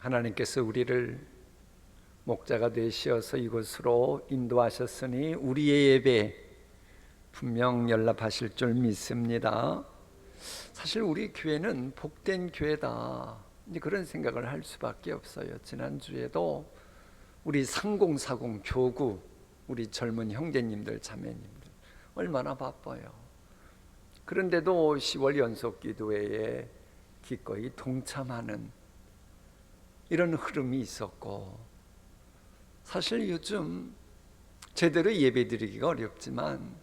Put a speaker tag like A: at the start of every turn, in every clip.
A: 하나님께서 우리를 목자가 되시어서 이곳으로 인도하셨으니 우리의 예배 분명 연락하실 줄 믿습니다. 사실 우리 교회는 복된 교회다, 이제 그런 생각을 할 수밖에 없어요. 지난주에도 우리 상공사공 교구, 우리 젊은 형제님들 자매님들 얼마나 바빠요. 그런데도 10월 연속 기도회에 기꺼이 동참하는 이런 흐름이 있었고, 사실 요즘 제대로 예배드리기가 어렵지만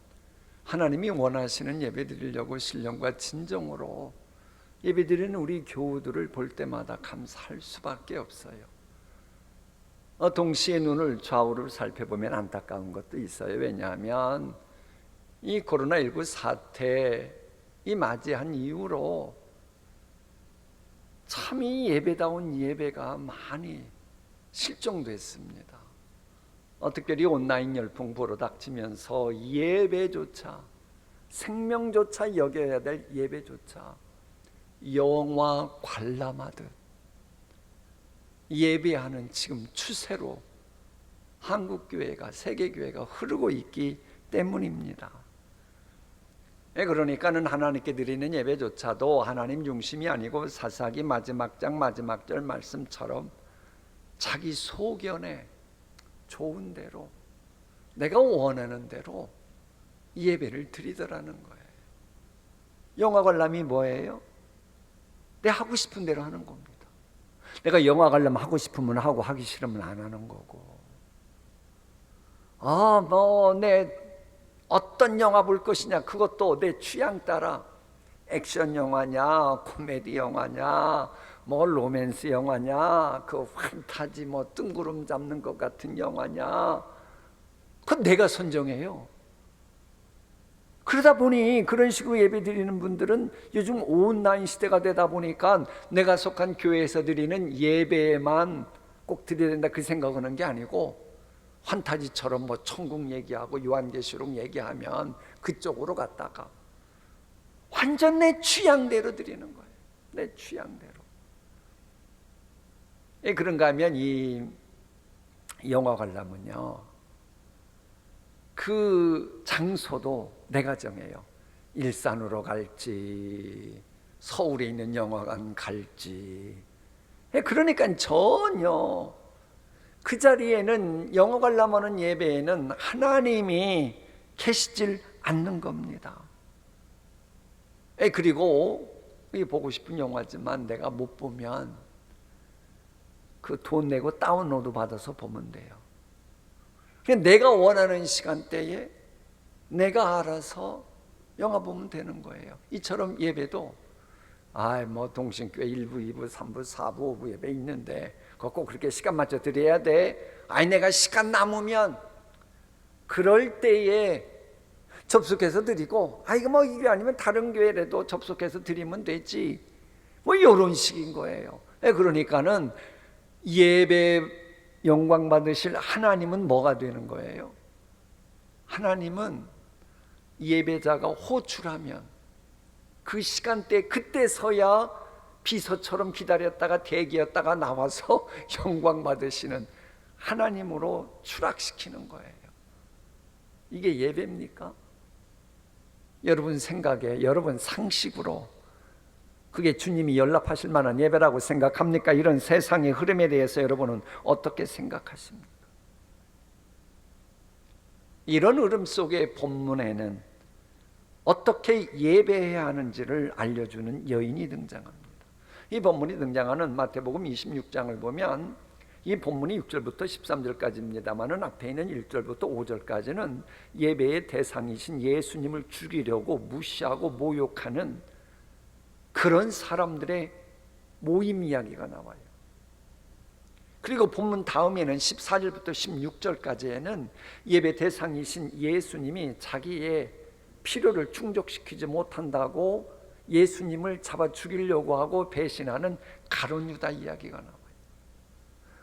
A: 하나님이 원하시는 예배드리려고 신령과 진정으로 예배드리는 우리 교우들을 볼 때마다 감사할 수밖에 없어요. 동시에 눈을 좌우를 살펴보면 안타까운 것도 있어요. 왜냐하면 이 코로나19 사태 이 맞이한 이후로 참 이 예배다운 예배가 많이 실종됐습니다. 특별히 온라인 열풍 불어닥치면서 예배조차, 생명조차 여겨야 될 예배조차 영화 관람하듯 예배하는 지금 추세로 한국교회가, 세계교회가 흐르고 있기 때문입니다. 그러니까는 하나님께 드리는 예배조차도 하나님 중심이 아니고 사사기 마지막 장 마지막 절 말씀처럼 자기 소견에 좋은 대로, 내가 원하는 대로 예배를 드리더라는 거예요. 영화 관람이 뭐예요? 내 하고 싶은 대로 하는 겁니다. 내가 영화 관람 하고 싶으면 하고 하기 싫으면 안 하는 거고, 내 어떤 영화 볼 것이냐, 그것도 내 취향 따라 액션 영화냐, 코미디 영화냐, 뭐 로맨스 영화냐, 그 판타지 뭐 뜬구름 잡는 것 같은 영화냐, 그건 내가 선정해요. 그러다 보니 그런 식으로 예배 드리는 분들은 요즘 온라인 시대가 되다 보니까 내가 속한 교회에서 드리는 예배에만 꼭 드려야 된다 그 생각하는 게 아니고, 판타지처럼 뭐 천국 얘기하고 요한계시록 얘기하면 그쪽으로 갔다가 완전 내 취향대로 드리는 거예요. 내 취향대로. 그런가 하면 이 영화 관람은요, 그 장소도 내가 정해요. 일산으로 갈지 서울에 있는 영화관 갈지. 그러니까 전혀 그 자리에는, 영화 관람하는 예배에는 하나님이 계시질 않는 겁니다. 그리고 보고 싶은 영화지만 내가 못 보면 그 돈 내고 다운로드 받아서 보면 돼요. 내가 원하는 시간대에 내가 알아서 영화 보면 되는 거예요. 이처럼 예배도 뭐 동신교회 1부, 2부, 3부, 4부, 5부 예배 있는데 그거 꼭 그렇게 시간 맞춰 드려야 돼. 내가 시간 남으면 그럴 때에 접속해서 드리고, 이거 뭐 이게 아니면 다른 교회라도 접속해서 드리면 되지, 뭐 이런 식인 거예요. 그러니까는 예배 영광 받으실 하나님은 뭐가 되는 거예요? 하나님은 예배자가 호출하면 그 시간대 그때서야 비서처럼 기다렸다가 대기였다가 나와서 영광 받으시는 하나님으로 추락시키는 거예요. 이게 예배입니까? 여러분 생각에, 여러분 상식으로 그게 주님이 연락하실 만한 예배라고 생각합니까? 이런 세상의 흐름에 대해서 여러분은 어떻게 생각하십니까? 이런 흐름 속의 본문에는 어떻게 예배해야 하는지를 알려주는 여인이 등장합니다. 이 본문이 등장하는 마태복음 26장을 보면 이 본문이 6절부터 13절까지입니다만은 앞에 있는 1절부터 5절까지는 예배의 대상이신 예수님을 죽이려고 무시하고 모욕하는 그런 사람들의 모임 이야기가 나와요. 그리고 본문 다음에는 14절부터 16절까지에는 예배 대상이신 예수님이 자기의 필요를 충족시키지 못한다고 예수님을 잡아 죽이려고 하고 배신하는 가룟 유다 이야기가 나와요.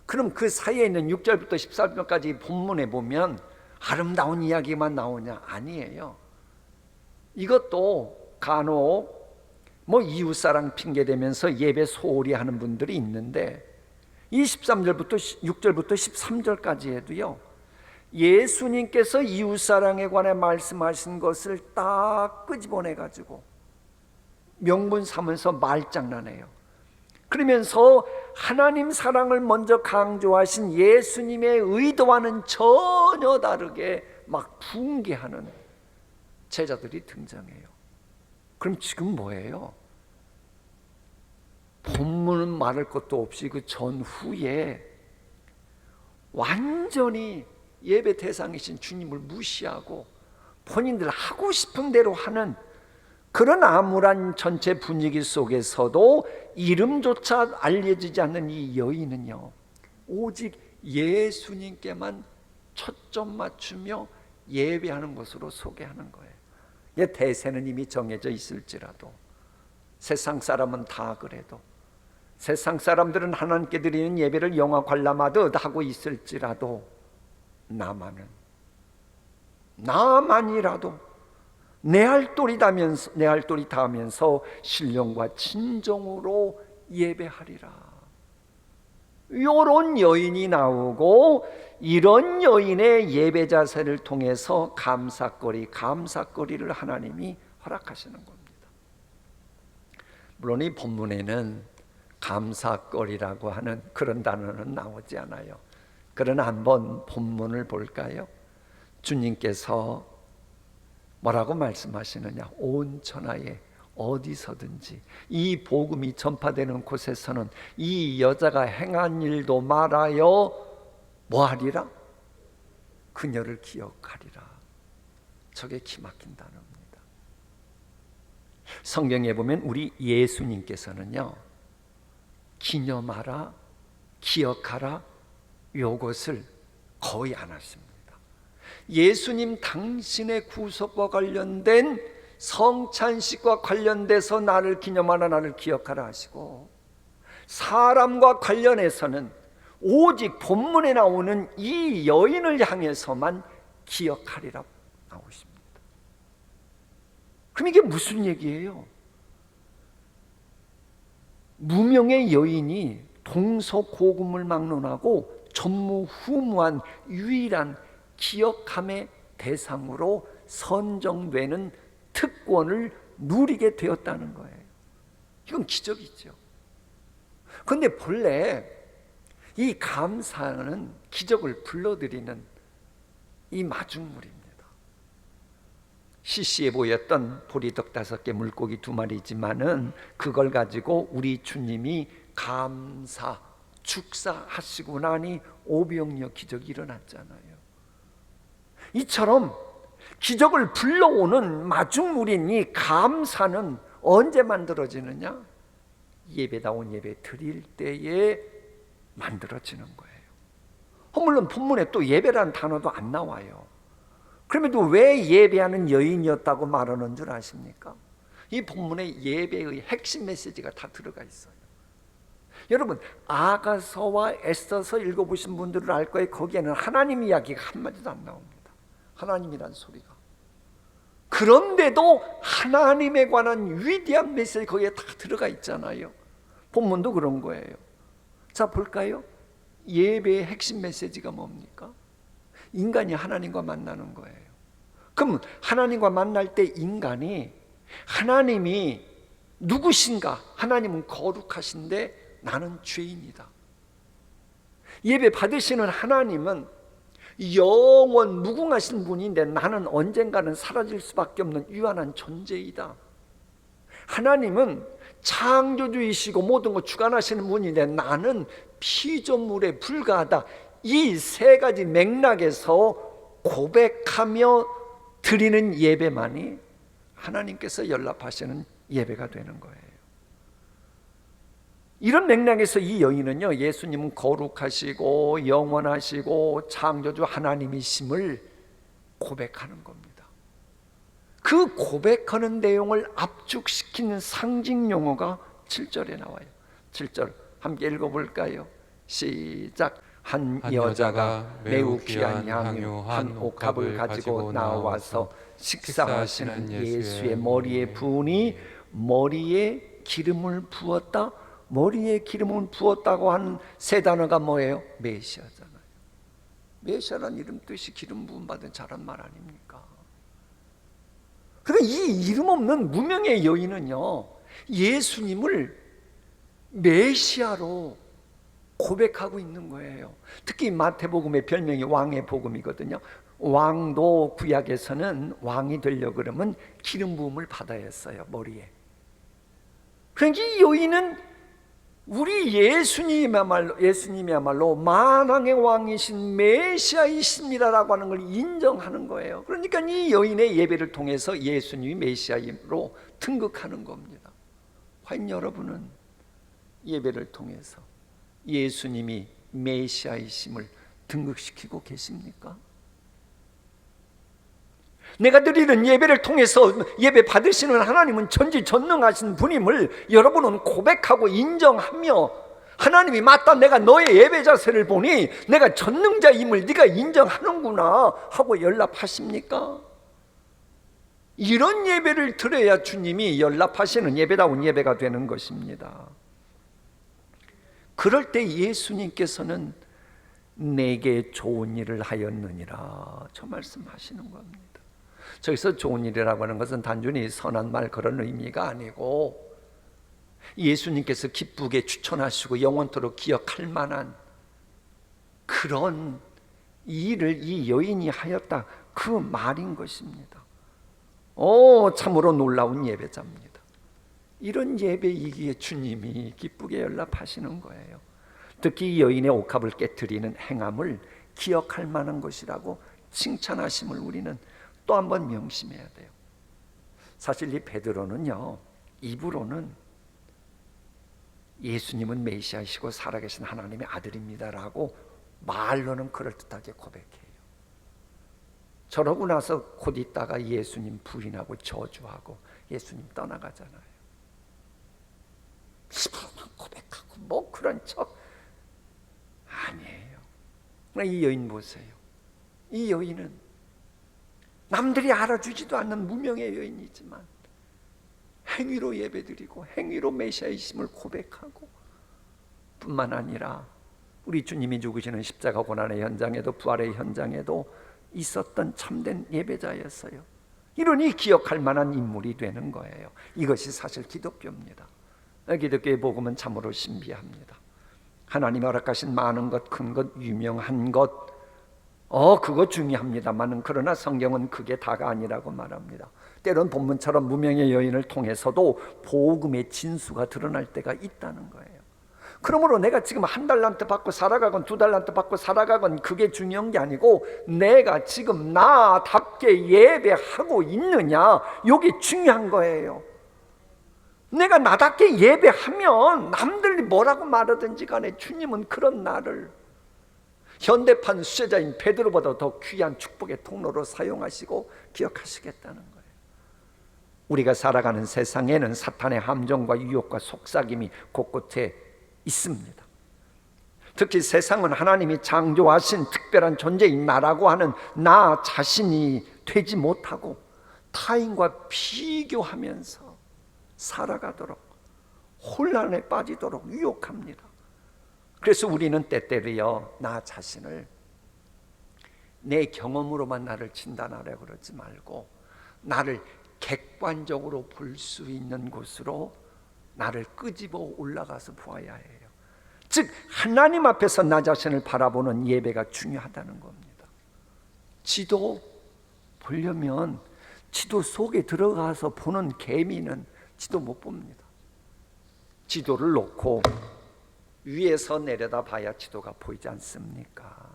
A: 그럼 그 사이에 있는 6절부터 14절까지 본문에 보면 아름다운 이야기만 나오냐? 아니에요. 이것도 간혹 이웃사랑 핑계대면서 예배 소홀히 하는 분들이 있는데, 이 13절부터 6절부터 13절까지에도요, 예수님께서 이웃사랑에 관해 말씀하신 것을 딱 끄집어내 가지고 명분 삼으면서 말장난해요. 그러면서 하나님 사랑을 먼저 강조하신 예수님의 의도와는 전혀 다르게 막 붕괴하는 제자들이 등장해요. 그럼 지금 뭐예요? 본문은 말할 것도 없이 그 전후에 완전히 예배 대상이신 주님을 무시하고 본인들 하고 싶은 대로 하는 그런 암울한 전체 분위기 속에서도 이름조차 알려지지 않는 이 여인은요, 오직 예수님께만 초점 맞추며 예배하는 것으로 소개하는 거예요. 대세는 이미 정해져 있을지라도, 세상 사람은 다 그래도, 세상 사람들은 하나님께 드리는 예배를 영화 관람하듯 하고 있을지라도, 나만이라도 내 할 도리 다하면서 신령과 진정으로 예배하리라. 이런 여인이 나오고, 이런 여인의 예배 자세를 통해서 감사거리를 하나님이 허락하시는 겁니다. 물론 이 본문에는 감사거리라고 하는 그런 단어는 나오지 않아요. 그러나 한번 본문을 볼까요? 주님께서 뭐라고 말씀하시느냐? 온 천하에 어디서든지 이 복음이 전파되는 곳에서는 이 여자가 행한 일도 말하여 뭐하리라? 그녀를 기억하리라. 저게 기막힌 단어입니다. 성경에 보면 우리 예수님께서는요, 기념하라, 기억하라, 요것을 거의 안 하십니다. 예수님 당신의 구속과 관련된 성찬식과 관련돼서 나를 기념하라, 나를 기억하라 하시고, 사람과 관련해서는 오직 본문에 나오는 이 여인을 향해서만 기억하리라 나오십니다. 그럼 이게 무슨 얘기예요? 무명의 여인이 동서고금을 막론하고 전무후무한 유일한 기억함의 대상으로 선정되는 특권을 누리게 되었다는 거예요. 이건 기적이죠. 그런데 본래 이 감사는 기적을 불러들이는 이 마중물입니다. 시시해 보였던 보리떡 5개, 물고기 2마리지만은 그걸 가지고 우리 주님이 감사, 축사하시고 나니 오병이어 기적이 일어났잖아요. 이처럼 기적을 불러오는 마중물인 이 감사는 언제 만들어지느냐? 예배다운 예배 드릴 때에 만들어지는 거예요. 물론 본문에 또 예배라는 단어도 안 나와요. 그럼에도 왜 예배하는 여인이었다고 말하는 줄 아십니까? 이 본문에 예배의 핵심 메시지가 다 들어가 있어요. 여러분, 아가서와 에스더서 읽어보신 분들은 알 거예요. 거기에는 하나님 이야기가 한마디도 안 나옵니다. 하나님이란 소리가. 그런데도 하나님에 관한 위대한 메시지 거기에 다 들어가 있잖아요. 본문도 그런 거예요. 자, 볼까요? 예배의 핵심 메시지가 뭡니까? 인간이 하나님과 만나는 거예요. 그럼 하나님과 만날 때 인간이, 하나님이 누구신가? 하나님은 거룩하신데 나는 죄인이다. 예배 받으시는 하나님은 영원 무궁하신 분인데 나는 언젠가는 사라질 수밖에 없는 유한한 존재이다. 하나님은 창조주이시고 모든 것 주관하시는 분인데 나는 피조물에 불과하다. 이 세 가지 맥락에서 고백하며 드리는 예배만이 하나님께서 연락하시는 예배가 되는 거예요. 이런 맥락에서 이 여인은요, 예수님은 거룩하시고 영원하시고 창조주 하나님이심을 고백하는 겁니다. 그 고백하는 내용을 압축시키는 상징 용어가 7절에 나와요. 7절 함께 읽어볼까요? 시작. 한 여자가 매우 귀한 향유 한 옥합을 가지고 나와서 식사하시는 예수의 머리에 부으니 머리에 기름을 부었다. 머리에 기름을 부었다고 한 세 단어가 뭐예요? 메시아잖아요. 메시아란 이름 뜻이 기름 부음 받은 자란 말 아닙니까? 그러니까 이 이름 없는 무명의 여인은요, 예수님을 메시아로 고백하고 있는 거예요. 특히 마태복음의 별명이 왕의 복음이거든요. 왕도 구약에서는 왕이 되려고 그러면 기름 부음을 받아야 했어요, 머리에. 그러니까 이 여인은 우리 예수님이야말로 만왕의 왕이신 메시아이십니다라고 하는 걸 인정하는 거예요. 그러니까 이 여인의 예배를 통해서 예수님이 메시아로 등극하는 겁니다. 과연 여러분은 예배를 통해서 예수님이 메시아이심을 등극시키고 계십니까? 내가 드리는 예배를 통해서 예배 받으시는 하나님은 전지전능하신 분임을 여러분은 고백하고 인정하며, 하나님이 맞다, 내가 너의 예배 자세를 보니 내가 전능자임을 네가 인정하는구나 하고 연락하십니까? 이런 예배를 드려야 주님이 연락하시는 예배다운 예배가 되는 것입니다. 그럴 때 예수님께서는 내게 좋은 일을 하였느니라, 저 말씀하시는 겁니다. 저기서 좋은 일이라고 하는 것은 단순히 선한 말 그런 의미가 아니고, 예수님께서 기쁘게 추천하시고 영원토록 기억할 만한 그런 일을 이 여인이 하였다, 그 말인 것입니다. 참으로 놀라운 예배자입니다. 이런 예배이기에 주님이 기쁘게 연락하시는 거예요. 특히 이 여인의 옥합을 깨트리는 행함을 기억할 만한 것이라고 칭찬하심을 우리는 또 한 번 명심해야 돼요. 사실 이 베드로는요, 입으로는 예수님은 메시아이시고 살아계신 하나님의 아들입니다라고 말로는 그럴듯하게 고백해요. 저러고 나서 곧 있다가 예수님 부인하고 저주하고 예수님 떠나가잖아요. 입으로만 고백하고 뭐 그런 척 아니에요. 이 여인 보세요. 이 여인은 남들이 알아주지도 않는 무명의 여인이지만 행위로 예배드리고 행위로 메시아이심을 고백하고, 뿐만 아니라 우리 주님이 죽으시는 십자가 고난의 현장에도 부활의 현장에도 있었던 참된 예배자였어요. 이러니 기억할 만한 인물이 되는 거예요. 이것이 사실 기독교입니다. 기독교의 복음은 참으로 신비합니다. 하나님이 허락하신 많은 것, 큰 것, 유명한 것, 그거 중요합니다만, 그러나 성경은 그게 다가 아니라고 말합니다. 때론 본문처럼 무명의 여인을 통해서도 복음의 진수가 드러날 때가 있다는 거예요. 그러므로 내가 지금 1달란트 받고 살아가건 2달란트 받고 살아가건 그게 중요한 게 아니고, 내가 지금 나답게 예배하고 있느냐, 이게 중요한 거예요. 내가 나답게 예배하면 남들이 뭐라고 말하든지 간에 주님은 그런 나를 현대판 수제자인 베드로보다 더 귀한 축복의 통로로 사용하시고 기억하시겠다는 거예요. 우리가 살아가는 세상에는 사탄의 함정과 유혹과 속삭임이 곳곳에 있습니다. 특히 세상은 하나님이 창조하신 특별한 존재인 나라고 하는 나 자신이 되지 못하고 타인과 비교하면서 살아가도록, 혼란에 빠지도록 유혹합니다. 그래서 우리는 때때로요, 나 자신을 내 경험으로만 나를 진단하려고 그러지 말고 나를 객관적으로 볼 수 있는 곳으로 나를 끄집어 올라가서 보아야 해요. 즉 하나님 앞에서 나 자신을 바라보는 예배가 중요하다는 겁니다. 지도 보려면 지도 속에 들어가서 보는 개미는 지도 못 봅니다. 지도를 놓고 위에서 내려다 봐야 지도가 보이지 않습니까?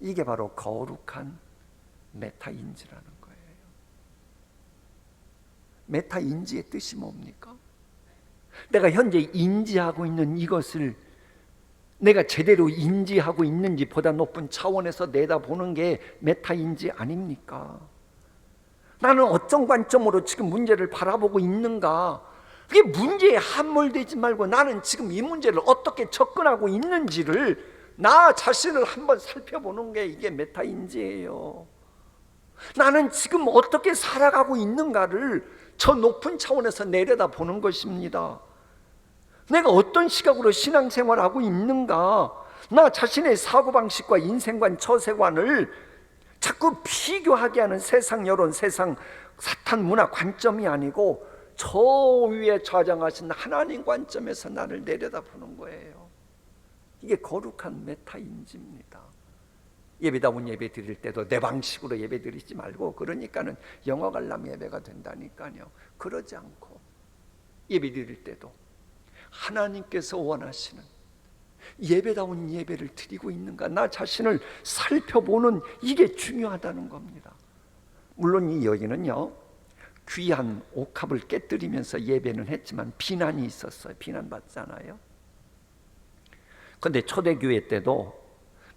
A: 이게 바로 거룩한 메타인지라는 거예요. 메타인지의 뜻이 뭡니까? 내가 현재 인지하고 있는 이것을 내가 제대로 인지하고 있는지 보다 높은 차원에서 내다보는 게 메타인지 아닙니까? 나는 어떤 관점으로 지금 문제를 바라보고 있는가? 그게 문제에 함몰되지 말고 나는 지금 이 문제를 어떻게 접근하고 있는지를 나 자신을 한번 살펴보는 게 이게 메타인지예요. 나는 지금 어떻게 살아가고 있는가를 저 높은 차원에서 내려다보는 것입니다. 내가 어떤 시각으로 신앙생활을 하고 있는가? 나 자신의 사고방식과 인생관, 처세관을 자꾸 비교하게 하는 세상 여론, 세상 사탄 문화 관점이 아니고 저 위에 좌정하신 하나님 관점에서 나를 내려다보는 거예요. 이게 거룩한 메타인지입니다. 예배다운 예배 드릴 때도 내 방식으로 예배 드리지 말고, 그러니까는 영화 관람 예배가 된다니까요. 그러지 않고 예배 드릴 때도 하나님께서 원하시는 예배다운 예배를 드리고 있는가, 나 자신을 살펴보는, 이게 중요하다는 겁니다. 물론 이 여인은요, 귀한 옥합을 깨뜨리면서 예배는 했지만 비난이 있었어요. 비난받잖아요. 그런데 초대교회 때도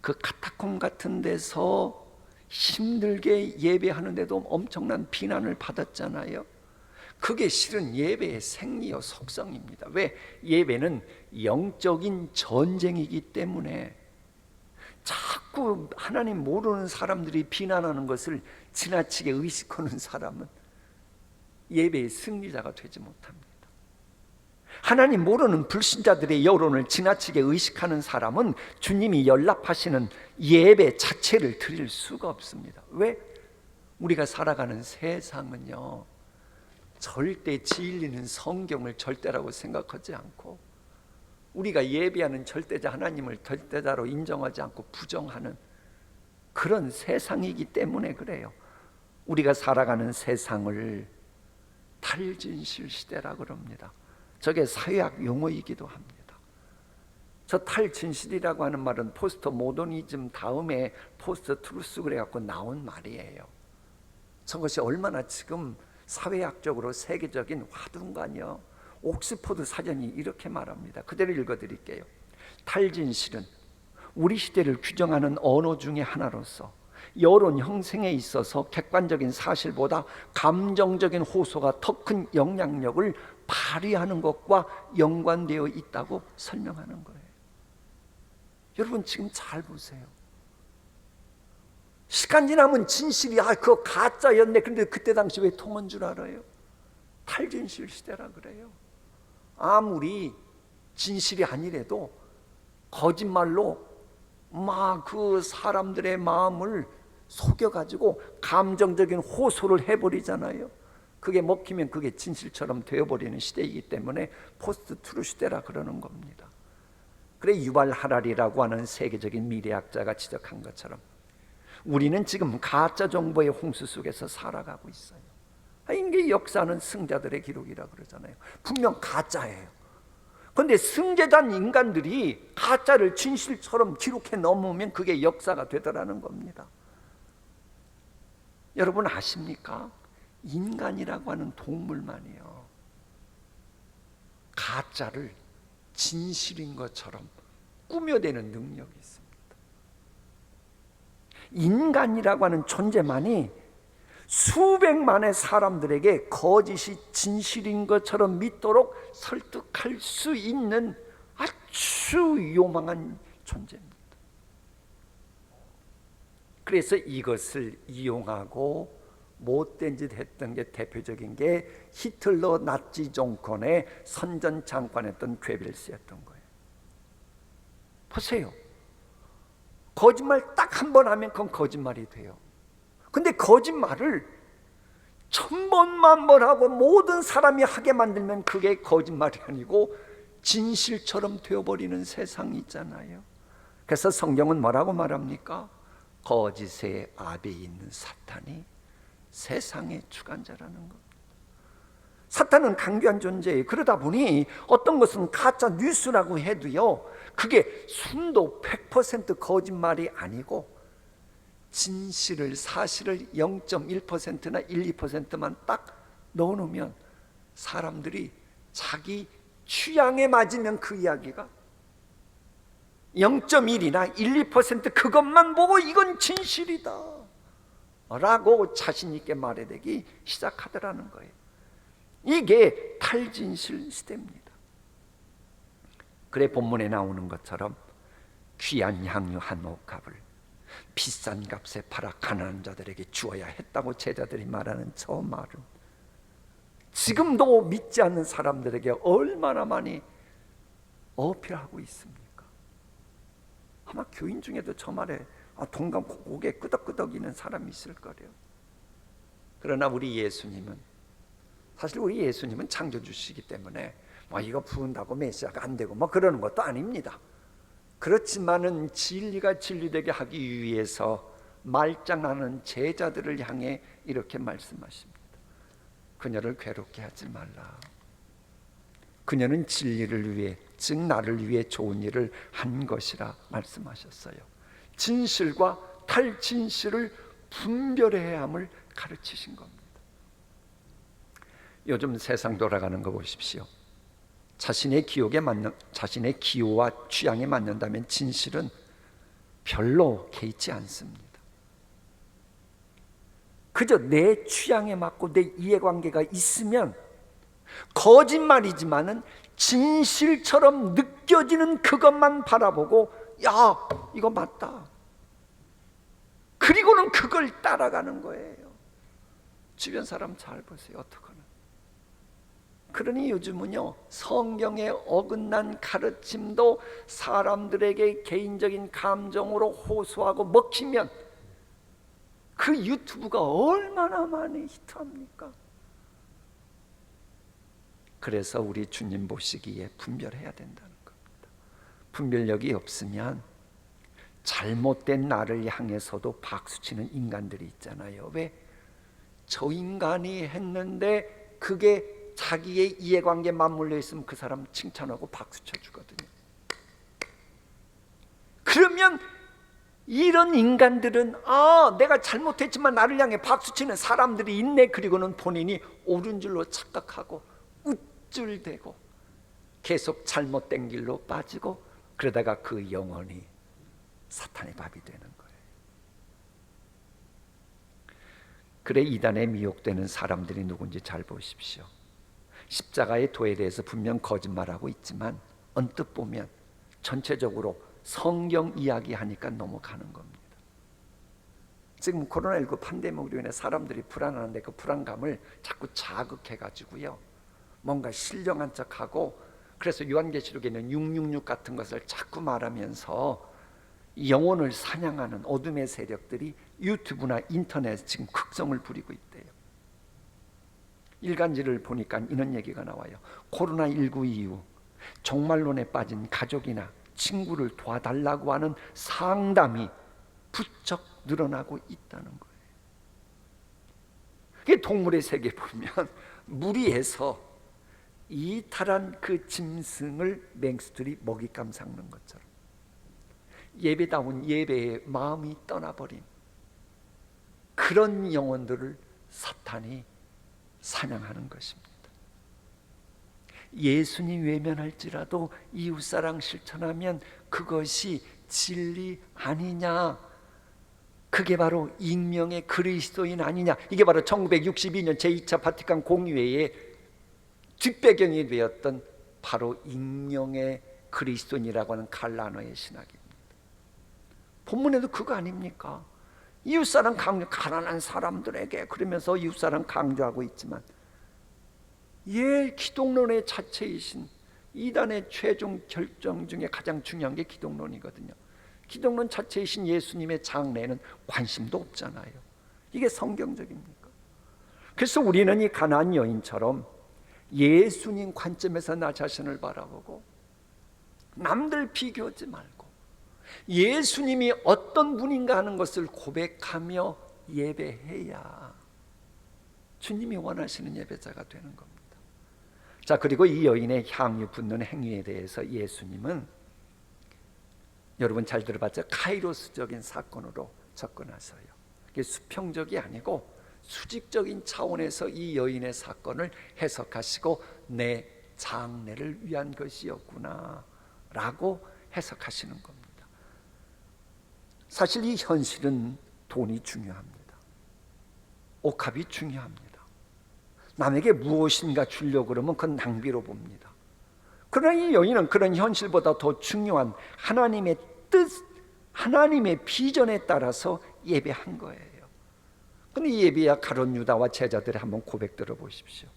A: 그 카타콤 같은 데서 힘들게 예배하는데도 엄청난 비난을 받았잖아요. 그게 실은 예배의 생리요 속성입니다. 왜? 예배는 영적인 전쟁이기 때문에 자꾸 하나님 모르는 사람들이 비난하는 것을 지나치게 의식하는 사람은 예배의 승리자가 되지 못합니다. 하나님 모르는 불신자들의 여론을 지나치게 의식하는 사람은 주님이 연락하시는 예배 자체를 드릴 수가 없습니다. 왜? 우리가 살아가는 세상은요, 절대 진리는 성경을 절대라고 생각하지 않고, 우리가 예배하는 절대자 하나님을 절대자로 인정하지 않고 부정하는 그런 세상이기 때문에 그래요. 우리가 살아가는 세상을 탈진실 시대라 그럽니다. 저게 사회학 용어이기도 합니다. 저 탈진실이라고 하는 말은 포스트 모더니즘 다음에 포스트 트루스 그래갖고 나온 말이에요. 저것이 얼마나 지금 사회학적으로 세계적인 화두인가요. 옥스포드 사전이 이렇게 말합니다. 그대로 읽어드릴게요. 탈진실은 우리 시대를 규정하는 언어 중에 하나로서 여론 형성에 있어서 객관적인 사실보다 감정적인 호소가 더 큰 영향력을 발휘하는 것과 연관되어 있다고 설명하는 거예요. 여러분 지금 잘 보세요. 시간 지나면 진실이 그거 가짜였네. 그런데 그때 당시 왜 통한 줄 알아요? 탈진실 시대라 그래요. 아무리 진실이 아니래도 거짓말로 막 그 사람들의 마음을 속여가지고 감정적인 호소를 해버리잖아요. 그게 먹히면 그게 진실처럼 되어버리는 시대이기 때문에 포스트 트루 시대라 그러는 겁니다. 그래 유발 하랄이라고 하는 세계적인 미래학자가 지적한 것처럼 우리는 지금 가짜 정보의 홍수 속에서 살아가고 있어요. 이게 역사는 승자들의 기록이라 그러잖아요. 분명 가짜예요. 그런데 승자된 인간들이 가짜를 진실처럼 기록해 넘으면 그게 역사가 되더라는 겁니다. 여러분 아십니까? 인간이라고 하는 동물만이요, 가짜를 진실인 것처럼 꾸며대는 능력이 있습니다. 인간이라고 하는 존재만이 수백만의 사람들에게 거짓이 진실인 것처럼 믿도록 설득할 수 있는 아주 요망한 존재입니다. 그래서 이것을 이용하고 못된 짓 했던 게 대표적인 게 히틀러 나치 정권의 선전 장관이었던 괴벨스였던 거예요. 보세요. 거짓말 딱 한 번 하면 그건 거짓말이 돼요. 근데 거짓말을 1000번, 10,000번 하고 모든 사람이 하게 만들면 그게 거짓말이 아니고 진실처럼 되어버리는 세상이 있잖아요. 그래서 성경은 뭐라고 말합니까? 거짓의 압에 있는 사탄이 세상의 주관자라는 겁니다. 사탄은 강교한 존재예요. 그러다 보니 어떤 것은 가짜 뉴스라고 해도요, 그게 순도 100% 거짓말이 아니고 진실을, 사실을 0.1%나 1, 2%만 딱 넣어놓으면 사람들이 자기 취향에 맞으면 그 이야기가 0.1이나 1, 2% 그것만 보고 이건 진실이다 라고 자신 있게 말해대기 시작하더라는 거예요. 이게 탈진실 시대입니다. 그래 본문에 나오는 것처럼 귀한 향유 한 옥합을 비싼 값에 팔아 가난한 자들에게 주어야 했다고 제자들이 말하는 저 말은 지금도 믿지 않는 사람들에게 얼마나 많이 어필하고 있습니까? 아마 교인 중에도 저 말에 동감 고개 끄덕끄덕이는 사람이 있을 거래요. 그러나 우리 예수님은, 사실 우리 예수님은 창조주시기 때문에 이거 부은다고 메시아가 안 되고 그러는 것도 아닙니다. 그렇지만은 진리가 진리되게 하기 위해서 말장난하는 제자들을 향해 이렇게 말씀하십니다. 그녀를 괴롭게 하지 말라. 그녀는 진리를 위해, 즉 나를 위해 좋은 일을 한 것이라 말씀하셨어요. 진실과 탈진실을 분별해야 함을 가르치신 겁니다. 요즘 세상 돌아가는 거 보십시오. 자신의 기호와 취향에 맞는다면 진실은 별로 개의치 않습니다. 그저 내 취향에 맞고 내 이해관계가 있으면 거짓말이지만은 진실처럼 느껴지는 그것만 바라보고 야, 이거 맞다. 그리고는 그걸 따라가는 거예요. 주변 사람 잘 보세요. 어떡하나. 그러니 요즘은요, 성경에 어긋난 가르침도 사람들에게 개인적인 감정으로 호소하고 먹히면 그 유튜브가 얼마나 많이 히트합니까? 그래서 우리 주님 보시기에 분별해야 된다는 겁니다. 분별력이 없으면 잘못된 나를 향해서도 박수치는 인간들이 있잖아요. 왜? 저 인간이 했는데 그게 자기의 이해관계에 맞물려 있으면 그 사람 칭찬하고 박수쳐 주거든요. 그러면 이런 인간들은 내가 잘못했지만 나를 향해 박수치는 사람들이 있네. 그리고는 본인이 옳은 줄로 착각하고 우쭐대고 계속 잘못된 길로 빠지고, 그러다가 그 영혼이 사탄의 밥이 되는 거예요. 그래, 이단에 미혹되는 사람들이 누군지 잘 보십시오. 십자가의 도에 대해서 분명 거짓말하고 있지만 언뜻 보면 전체적으로 성경 이야기하니까 넘어가는 겁니다. 지금 코로나19 팬데믹으로 인해 사람들이 불안한데 그 불안감을 자꾸 자극해가지고요, 뭔가 신령한 척하고, 그래서 요한계시록에는 666 같은 것을 자꾸 말하면서 영혼을 사냥하는 어둠의 세력들이 유튜브나 인터넷에 지금 극성을 부리고 있대요. 일간지를 보니까 이런 얘기가 나와요. 코로나19 이후 종말론에 빠진 가족이나 친구를 도와달라고 하는 상담이 부쩍 늘어나고 있다는 거예요. 동물의 세계 보면 무리해서 이탈한 그 짐승을 맹수들이 먹잇감 삼는 것처럼 예배다운 예배의 마음이 떠나버린 그런 영혼들을 사탄이 사냥하는 것입니다. 예수님 외면할지라도 이웃사랑 실천하면 그것이 진리 아니냐? 그게 바로 익명의 그리스도인 아니냐? 이게 바로 1962년 제2차 바티칸 공의회의 뒷배경이 되었던 바로 익명의 그리스도인이라고 하는 갈라노의 신학입니다. 본문에도 그거 아닙니까? 이웃사랑 강조, 가난한 사람들에게 그러면서 이웃사랑 강조하고 있지만, 기독론의 자체이신 이단의 최종 결정 중에 가장 중요한 게 기독론이거든요. 기독론 자체이신 예수님의 장래에는 관심도 없잖아요. 이게 성경적입니까? 그래서 우리는 이 가나안 여인처럼 예수님 관점에서 나 자신을 바라보고 남들 비교하지 말고 예수님이 어떤 분인가 하는 것을 고백하며 예배해야 주님이 원하시는 예배자가 되는 겁니다. 자, 그리고 이 여인의 향유 붓는 행위에 대해서 예수님은, 여러분 잘 들어봤죠? 카이로스적인 사건으로 접근하세요. 이게 수평적이 아니고 수직적인 차원에서 이 여인의 사건을 해석하시고 내 장래를 위한 것이었구나 라고 해석하시는 겁니다. 사실 이 현실은 돈이 중요합니다. 옥합이 중요합니다. 남에게 무엇인가 주려고 그러면 그건 낭비로 봅니다. 그러나 이 여인은 그런 현실보다 더 중요한 하나님의 뜻, 하나님의 비전에 따라서 예배한 거예요. 그런데 이 예배야 가룟 유다와 제자들의 한번 고백 들어보십시오.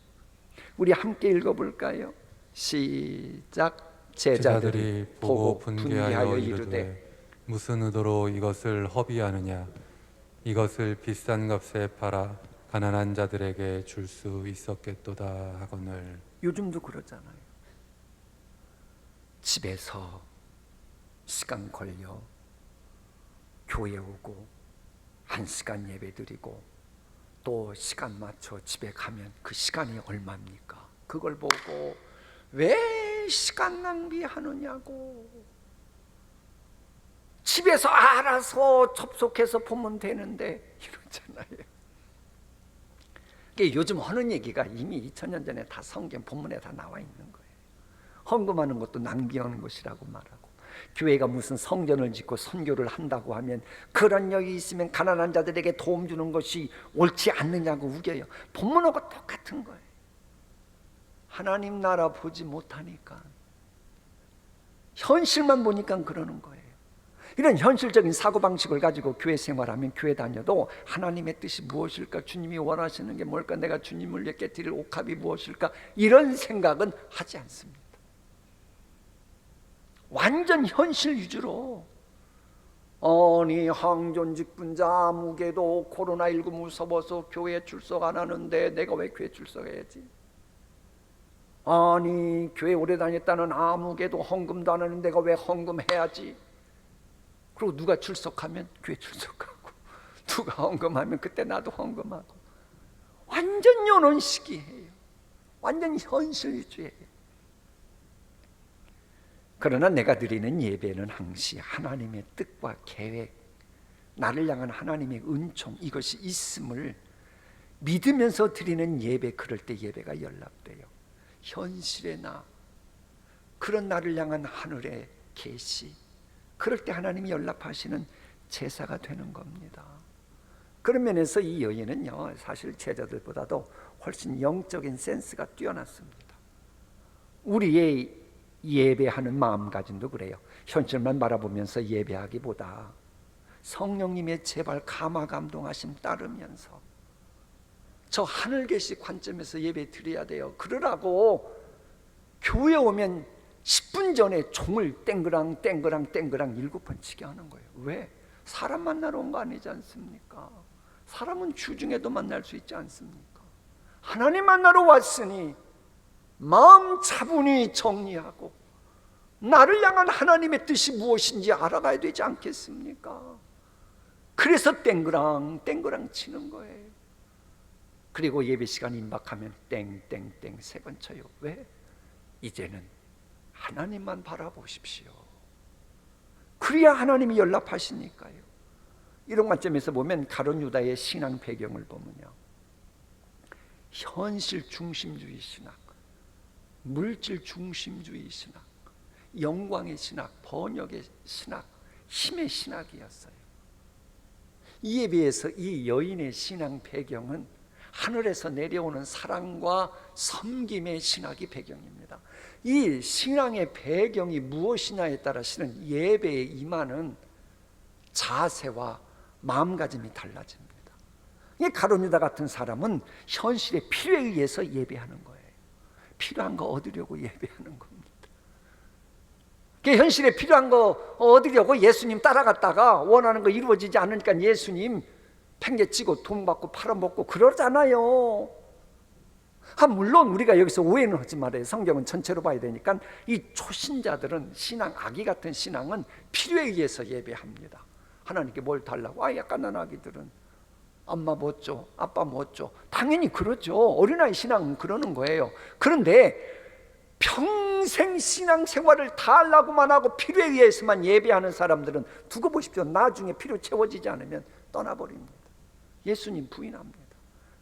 A: 우리 함께 읽어볼까요? 시작. 제자들이 보고 분개하여 이르되
B: 무슨 의도로 이것을 허비하느냐? 이것을 비싼 값에 팔아 가난한 자들에게 줄 수 있었겠도다 하거늘.
A: 요즘도 그러잖아요. 집에서 시간 걸려 교회 오고 1시간 예배 드리고 또 시간 맞춰 집에 가면 그 시간이 얼마입니까? 그걸 보고 왜 시간 낭비하느냐고. 집에서 알아서 접속해서 보면 되는데 이러잖아요. 요즘 하는 얘기가 이미 2000년 전에 다 성경 본문에 다 나와 있는 거예요. 헌금하는 것도 낭비하는 것이라고 말하고, 교회가 무슨 성전을 짓고 선교를 한다고 하면 그런 여기 있으면 가난한 자들에게 도움 주는 것이 옳지 않느냐고 우겨요. 본문하고 똑같은 거예요. 하나님 나라 보지 못하니까, 현실만 보니까 그러는 거예요. 이런 현실적인 사고방식을 가지고 교회 생활하면 교회 다녀도 하나님의 뜻이 무엇일까? 주님이 원하시는 게 뭘까? 내가 주님을 위해 드릴 옥합이 무엇일까? 이런 생각은 하지 않습니다. 완전 현실 위주로, 아니 항존직분자 아무개도 코로나19 무서워서 교회에 출석 안 하는데 내가 왜 교회 출석해야지? 아니 교회 오래 다녔다는 아무개도 헌금도 안 하는 내가 왜 헌금해야지? 그리고 누가 출석하면 교회 출석하고, 누가 헌금하면 그때 나도 헌금하고, 완전 요런식이에요. 완전 현실 위주예요. 그러나 내가 드리는 예배는 항시 하나님의 뜻과 계획, 나를 향한 하나님의 은총, 이것이 있음을 믿으면서 드리는 예배, 그럴 때 예배가 연락돼요. 현실의 나, 그런 나를 향한 하늘의 계시, 그럴 때 하나님이 연락하시는 제사가 되는 겁니다. 그런 면에서 이 여인은요, 사실 제자들보다도 훨씬 영적인 센스가 뛰어났습니다. 우리의 예배하는 마음가짐도 그래요. 현실만 바라보면서 예배하기보다 성령님의 제발 감화 감동하심 따르면서 저 하늘 계시 관점에서 예배 드려야 돼요. 그러라고 교회 오면 10분 전에 종을 땡그랑 7번 치게 하는 거예요. 왜? 사람 만나러 온 거 아니지 않습니까? 사람은 주중에도 만날 수 있지 않습니까? 하나님 만나러 왔으니 마음 차분히 정리하고 나를 향한 하나님의 뜻이 무엇인지 알아가야 되지 않겠습니까? 그래서 땡그랑 치는 거예요. 그리고 예배 시간 임박하면 땡땡땡 3번 쳐요. 왜? 이제는 하나님만 바라보십시오. 그래야 하나님이 연락하시니까요. 이런 관점에서 보면 가룟 유다의 신앙 배경을 보면요, 현실 중심주의 신학, 물질 중심주의 신학, 영광의 신학, 번역의 신학, 힘의 신학이었어요. 이에 비해서 이 여인의 신앙 배경은 하늘에서 내려오는 사랑과 섬김의 신학이 배경입니다. 이 신앙의 배경이 무엇이냐에 따라 실은 예배에 임하는 자세와 마음가짐이 달라집니다. 이 가룟 유다 같은 사람은 현실의 필요에 의해서 예배하는 거예요. 필요한 거 얻으려고 예배하는 겁니다. 현실에 필요한 거 얻으려고 예수님 따라갔다가 원하는 거 이루어지지 않으니까 예수님 팽개치고 돈 받고 팔아먹고 그러잖아요. 물론 우리가 여기서 오해는 하지 말아요. 성경은 전체로 봐야 되니까. 이 초신자들은 신앙, 아기 같은 신앙은 필요에 의해서 예배합니다. 하나님께 뭘 달라고? 약간 난 아기들은 엄마 못 줘, 아빠 못 줘. 당연히 그러죠. 어린아이 신앙은 그러는 거예요. 그런데 평생 신앙생활을 다 하려고만 하고 필요에 의해서만 예배하는 사람들은 두고 보십시오. 나중에 필요 채워지지 않으면 떠나버립니다. 예수님 부인합니다.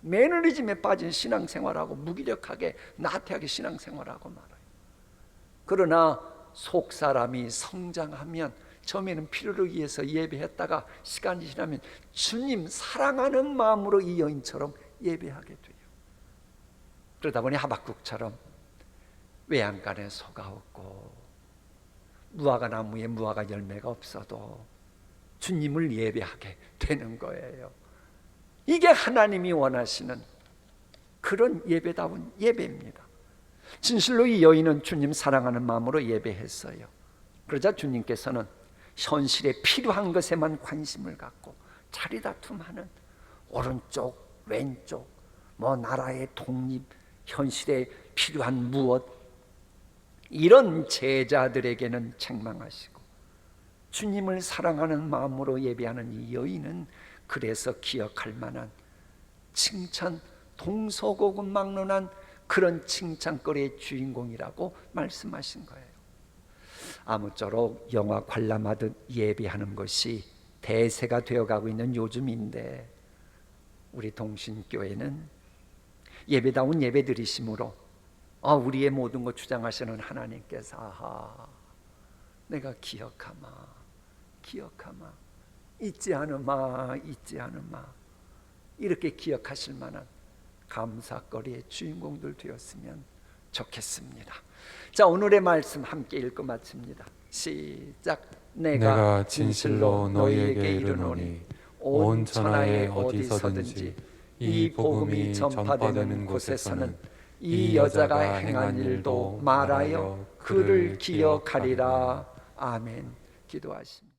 A: 매너리즘에 빠진 신앙생활하고 무기력하게 나태하게 신앙생활하고 말아요. 그러나 속사람이 성장하면 처음에는 필요를 위해서 예배했다가 시간이 지나면 주님 사랑하는 마음으로 이 여인처럼 예배하게 돼요. 그러다 보니 하박국처럼 외양간에 소가 없고 무화과 나무에 무화과 열매가 없어도 주님을 예배하게 되는 거예요. 이게 하나님이 원하시는 그런 예배다운 예배입니다. 진실로 이 여인은 주님 사랑하는 마음으로 예배했어요. 그러자 주님께서는 현실에 필요한 것에만 관심을 갖고 자리다툼하는 오른쪽 왼쪽 나라의 독립, 현실에 필요한 무엇, 이런 제자들에게는 책망하시고 주님을 사랑하는 마음으로 예배하는 이 여인은 그래서 기억할 만한 칭찬, 동서고금망론한 그런 칭찬거리의 주인공이라고 말씀하신 거예요. 아무쪼록 영화 관람하듯 예배하는 것이 대세가 되어가고 있는 요즘인데, 우리 동신교회는 예배다운 예배 드리심으로 우리의 모든 것 주장하시는 하나님께서 내가 기억하마 잊지 않으마 이렇게 기억하실 만한 감사거리의 주인공들 되었으면 좋겠습니다. 자, 오늘의 말씀 함께 읽고 마칩니다. 시작.
B: 내가 진실로 너희에게 이르노니 온 천하에 어디서든지 이 복음이 전파되는 곳에서는 이 여자가 행한 일도 말하여 그를 기억하리라. 아멘. 기도하십니다.